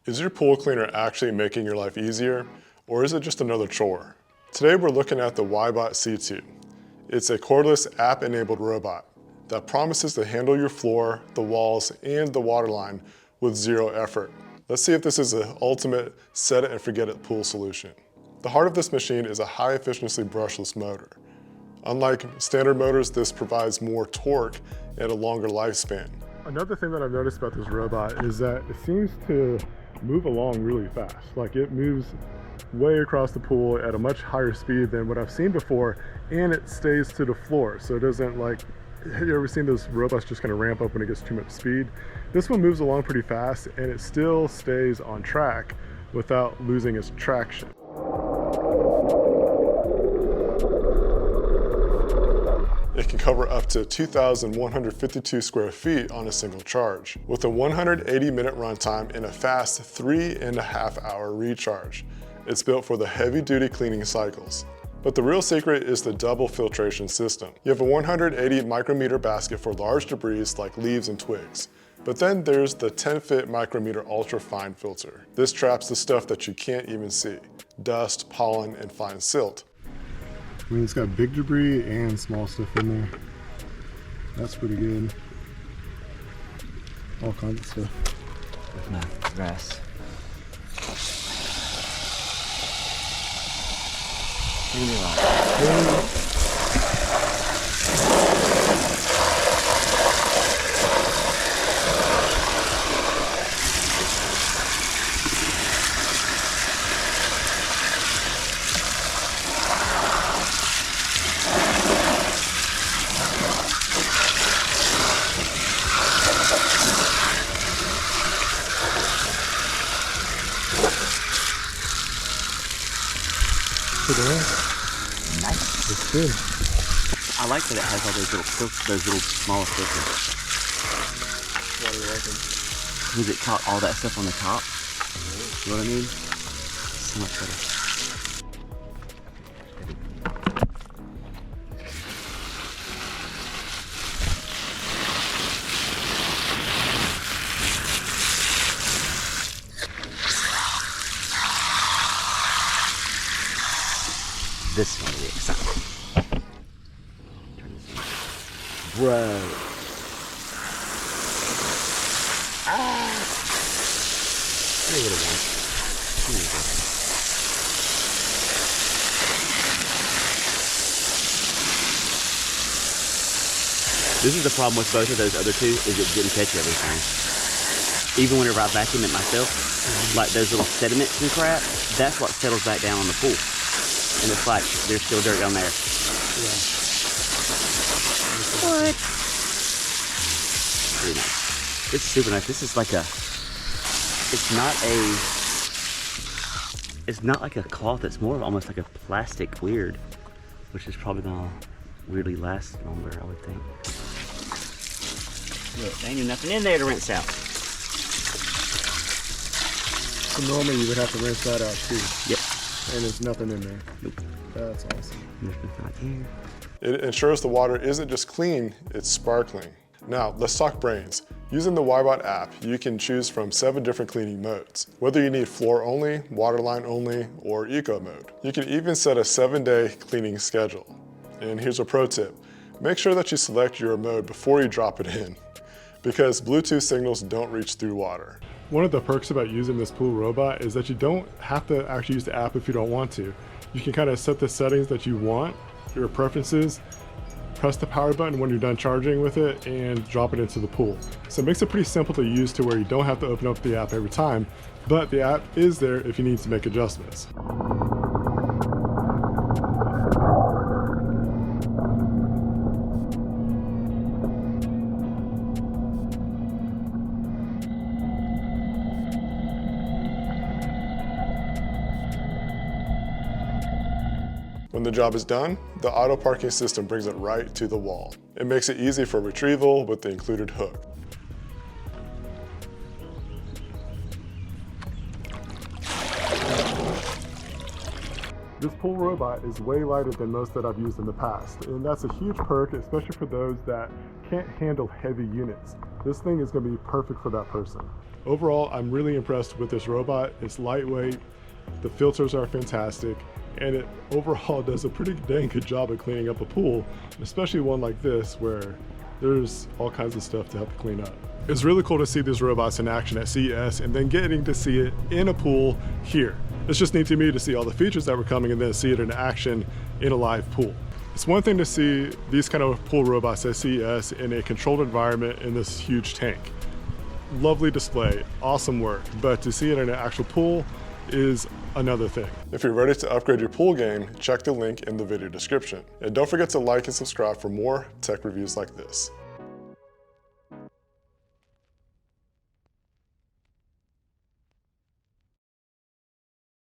Is your pool cleaner actually making your life easier, or is it just another chore? Today we're looking at the WYBOT C2. It's a cordless app-enabled robot that promises to handle your floor, the walls, and the water line with zero effort. Let's see if this is the ultimate set it and forget it pool solution. The heart of this machine is a high efficiency brushless motor. Unlike standard motors, this provides more torque and a longer lifespan. Another thing that I've noticed about this robot is that it seems to move along really fast. Like it moves way across the pool at a much higher speed than what I've seen before, and it stays to the floor. So it doesn't like, have you ever seen those robots just kind of ramp up when it gets too much speed? This one moves along pretty fast and it still stays on track without losing its traction. It can cover up to 2,152 square feet on a single charge, with a 180-minute runtime and a fast 3.5-hour recharge. It's built for the heavy-duty cleaning cycles. But the real secret is the double filtration system. You have a 180 micrometer basket for large debris like leaves and twigs. But then there's the 10-foot micrometer ultra-fine filter. This traps the stuff that you can't even see: dust, pollen, and fine silt. I mean, it's got big debris and small stuff in there. That's pretty good. All kinds of stuff. With my grass. Leave me alone. Nice. It's good. I like that it has all those little smaller filters. What do you reckon? Because it caught all that stuff on the top. You know what I mean? So much better. This one will be exciting. Bro. Ah! Give me a little one. This is the problem with both of those other two, is it didn't catch everything. Even whenever I vacuum it myself, like those little sediments and crap, that's what settles back down on the pool. And it's like, there's still dirt down there. Yeah. What? Pretty nice. It's super nice. This is like a, it's not like a cloth, it's more of almost like a plastic weird, which is probably gonna weirdly last longer, I would think. Look, there ain't nothing in there to rinse out. So normally you would have to rinse that out too. Yep. And there's nothing in there. Nope. That's awesome. There's nothing right here. It ensures the water isn't just clean, it's sparkling. Now, let's talk brains. Using the WYBOT app, you can choose from 7 different cleaning modes, whether you need floor only, waterline only, or eco mode. You can even set a 7-day cleaning schedule. And here's a pro tip. Make sure that you select your mode before you drop it in, because Bluetooth signals don't reach through water. One of the perks about using this pool robot is that you don't have to actually use the app if you don't want to. You can kind of set the settings that you want, your preferences, press the power button when you're done charging with it, and drop it into the pool. So it makes it pretty simple to use to where you don't have to open up the app every time, but the app is there if you need to make adjustments. When the job is done, the auto parking system brings it right to the wall. It makes it easy for retrieval with the included hook. This pool robot is way lighter than most that I've used in the past, and that's a huge perk, especially for those that can't handle heavy units. This thing is going to be perfect for that person. Overall, I'm really impressed with this robot. It's lightweight, the filters are fantastic, and it overall does a pretty dang good job of cleaning up a pool, especially one like this where there's all kinds of stuff to help you clean up. It's really cool to see these robots in action at CES and then getting to see it in a pool here. It's just neat to me to see all the features that were coming and then see it in action in a live pool. It's one thing to see these kind of pool robots at CES in a controlled environment in this huge tank. Lovely display, awesome work, but to see it in an actual pool is another thing. If you're ready to upgrade your pool game, check the link in the video description. And don't forget to like and subscribe for more tech reviews like this.